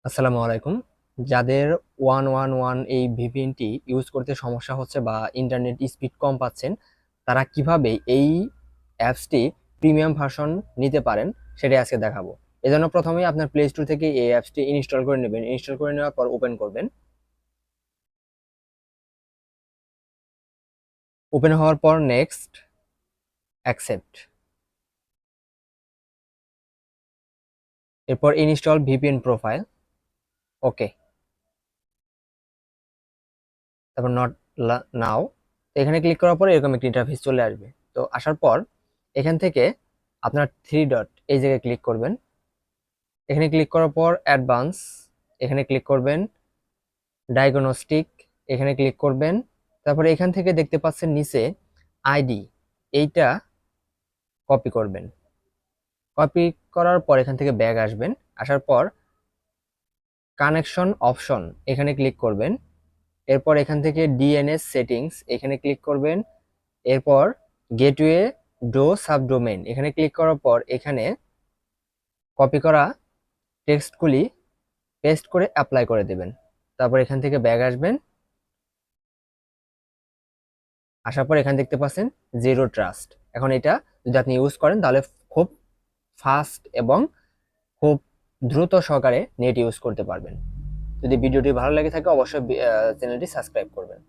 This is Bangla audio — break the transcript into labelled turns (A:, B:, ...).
A: আসসালামু আলাইকুম। যাদের 111 এই ভিপিএনটি ইউজ করতে সমস্যা হচ্ছে বা ইন্টারনেট স্পিড কম পাচ্ছেন, তারা কিভাবে এই অ্যাপসটি প্রিমিয়াম ভার্সন নিতে পারেন সেটাই আজকে দেখাবো। এজন্য প্রথমেই আপনার প্লে স্টোর থেকে এই অ্যাপসটি ইনস্টল করে নেবেন। ইনস্টল করে নেওয়ার পর ওপেন করবেন। ওপেন হওয়ার পর নেক্সট, অ্যাকসেপ্ট, এরপর ইনস্টল ভিপিএন প্রোফাইল, ওকে, তারপর নট নাও। এখানে ক্লিক করার পর এরকম একটি ইন্টারফেস চলে আসবে। তো আসার পর এখান থেকে আপনার থ্রি ডট এই জায়গায় ক্লিক করবেন। এখানে ক্লিক করার পর অ্যাডভান্স, এখানে ক্লিক করবেন। ডায়াগনস্টিক, এখানে ক্লিক করবেন। তারপরে এখান থেকে দেখতে পাচ্ছেন নিচে আইডি, এইটা কপি করবেন। কপি করার পর এখান থেকে ব্যাগ আসবেন। আসার পর কানেকশন অপশন, এখানে ক্লিক করবেন। এরপর এখান থেকে ডিএনএস সেটিংস, এখানে ক্লিক করবেন। এরপর গেটওয়ে ডো সাবডোমেইন, এখানে ক্লিক করার পর এখানে কপি করা টেক্সটগুলি পেস্ট করে অ্যাপ্লাই করে দেবেন। তারপর এখান থেকে ব্যাগ আসবেন। আসার পর এখানে দেখতে পাচ্ছেন জিরো ট্রাস্ট। এখন এটা যদি আপনি ইউজ করেন তাহলে খুব ফাস্ট এবং খুব দ্রুত সহকারে নেট ইউজ করতে পারবেন। যদি ভিডিওটি ভালো লেগে থাকে অবশ্যই চ্যানেলটি সাবস্ক্রাইব করবেন।